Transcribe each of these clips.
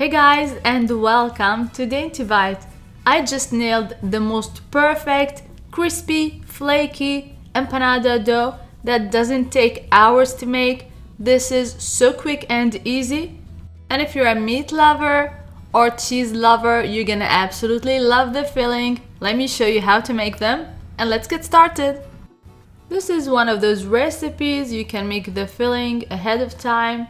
Hey guys, and welcome to Dainty Bite. I just nailed the most perfect, crispy, flaky empanada dough that doesn't take hours to make. This is so quick and easy. And if you're a meat lover or cheese lover, you're gonna absolutely love the filling. Let me show you how to make them, and let's get started. This is one of those recipes you can make the filling ahead of time.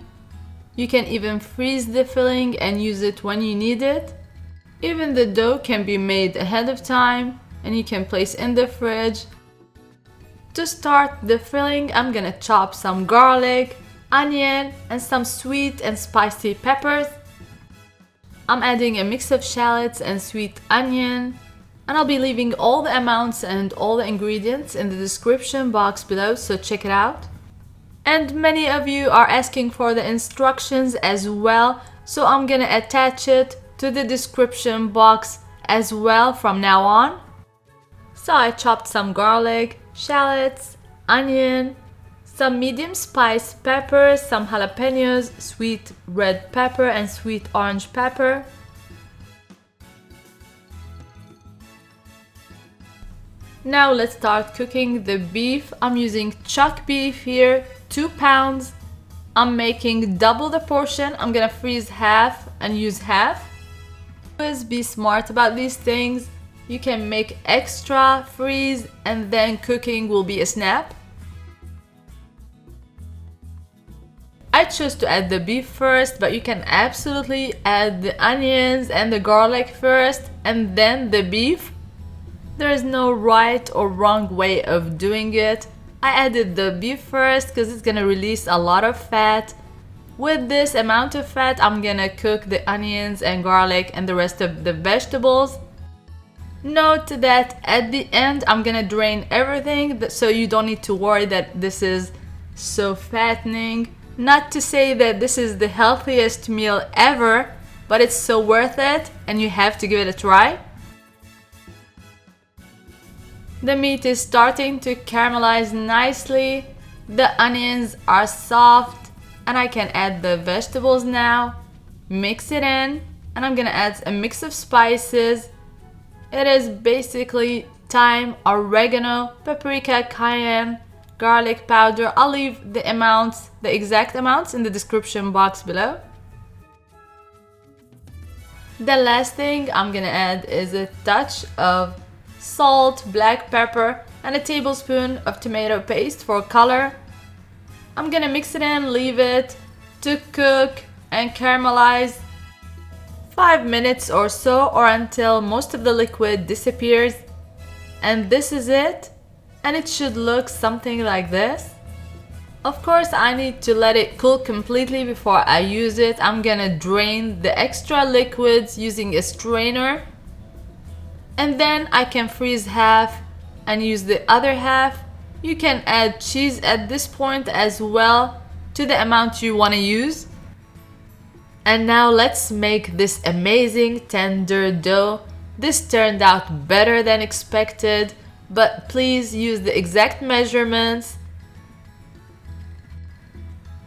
You can even freeze the filling and use it when you need it. Even the dough can be made ahead of time and you can place in the fridge. To start the filling, I'm gonna chop some garlic, onion, and some sweet and spicy peppers. I'm adding a mix of shallots and sweet onion, and I'll be leaving all the amounts and all the ingredients in the description box below, so check it out. And many of you are asking for the instructions as well, so I'm gonna attach it to the description box as well from now on. So I chopped some garlic, shallots, onion, some medium spice peppers, some jalapenos, sweet red pepper and sweet orange pepper. Now let's start cooking the beef. I'm using chuck beef here, 2 pounds. I'm making double the portion. I'm gonna freeze half and use half. Always be smart about these things. You can make extra, freeze, and then cooking will be a snap. I chose to add the beef first, but you can absolutely add the onions and the garlic first and then the beef. There is no right or wrong way of doing it. I added the beef first because it's gonna release a lot of fat. With this amount of fat, I'm gonna cook the onions and garlic and the rest of the vegetables. Note that at the end, I'm gonna drain everything, so you don't need to worry that this is so fattening. Not to say that this is the healthiest meal ever, but it's so worth it and you have to give it a try. The meat is starting to caramelize nicely. The onions are soft and I can add the vegetables now. Mix it in, and I'm gonna add a mix of spices. It is basically thyme, oregano, paprika, cayenne, garlic powder. I'll leave the amounts, the exact amounts, in the description box below. The last thing I'm gonna add is a touch of salt, black pepper, and a tablespoon of tomato paste for color. I'm gonna mix it in, leave it to cook and caramelize 5 minutes or so, or until most of the liquid disappears. And this is it, and it should look something like this. Of course, I need to let it cool completely before I use it. I'm gonna drain the extra liquids using a strainer. And then I can freeze half and use the other half. You can add cheese at this point as well to the amount you want to use. And now let's make this amazing tender dough. This turned out better than expected, but please use the exact measurements.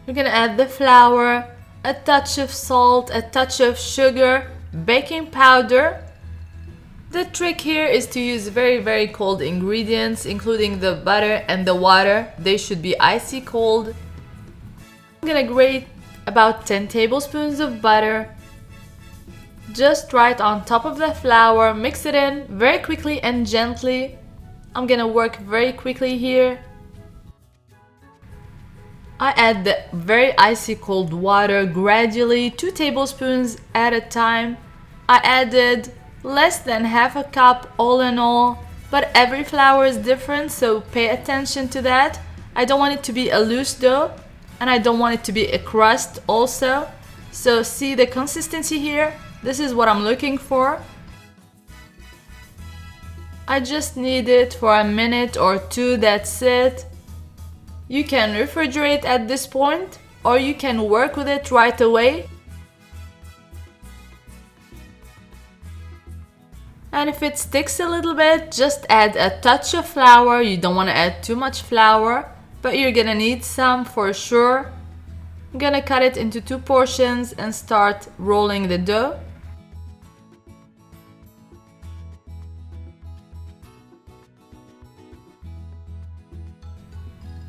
We're gonna add the flour, a touch of salt, a touch of sugar, baking powder. The trick here is to use very cold ingredients, including the butter and the water. They should be icy cold. I'm gonna grate about 10 tablespoons of butter, just right on top of the flour. Mix it in very quickly and gently. I'm gonna work very quickly here. I add the very icy cold water gradually, 2 tablespoons at a time. I added less than half a cup all in all, but every flour is different, so pay attention to that. I don't want it to be a loose dough, and I don't want it to be a crust also. So see the consistency here? This is what I'm looking for. I just need it for a minute or two, that's it. You can refrigerate at this point, or you can work with it right away. And if it sticks a little bit, just add a touch of flour. You don't want to add too much flour, but you're gonna need some for sure. I'm gonna cut it into 2 portions and start rolling the dough.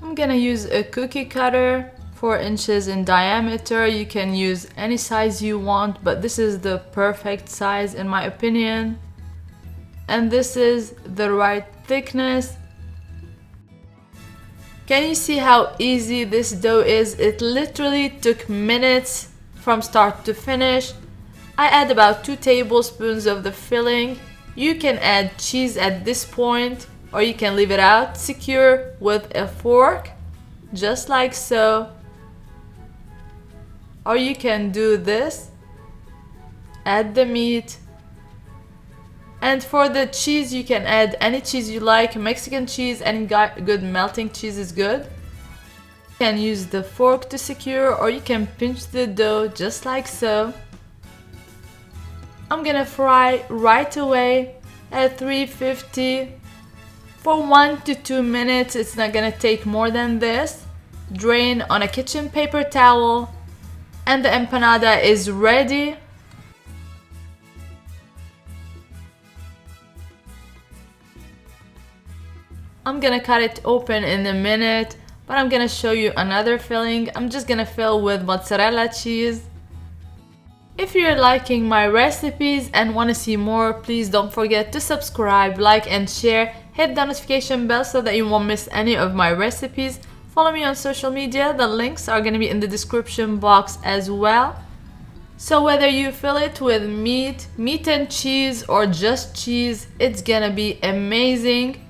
I'm gonna use a cookie cutter, 4 inches in diameter. You can use any size you want, but this is the perfect size in my opinion. And this is the right thickness. Can you see how easy this dough is? It literally took minutes from start to finish. I add about 2 tablespoons of the filling. You can add cheese at this point, or you can leave it out. Secure with a fork, just like so. Or you can do this. Add the meat. And for the cheese, you can add any cheese you like. Mexican cheese, any good melting cheese is good. You can use the fork to secure, or you can pinch the dough just like so. I'm gonna fry right away at 350 for 1 to 2 minutes. It's not gonna take more than this. Drain on a kitchen paper towel, and the empanada is ready. I'm gonna cut it open in a minute, but I'm gonna show you another filling. I'm just gonna fill with mozzarella cheese. If you're liking my recipes and want to see more, please don't forget to subscribe, like and share. Hit the notification bell so that you won't miss any of my recipes. Follow me on social media. The links are gonna be in the description box as well. So whether you fill it with meat and cheese, or just cheese, it's gonna be amazing.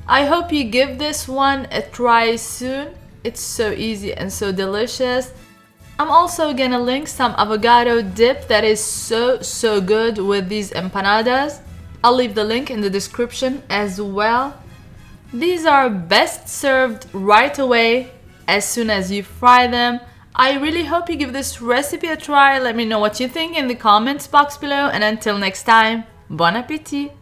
I hope you give this one a try soon. It's so easy and so delicious. I'm also gonna link some avocado dip that is so good with these empanadas. I'll leave the link in the description as well. These are best served right away as soon as you fry them. I really hope you give this recipe a try. Let me know what you think in the comments box below, and until next time, bon appétit!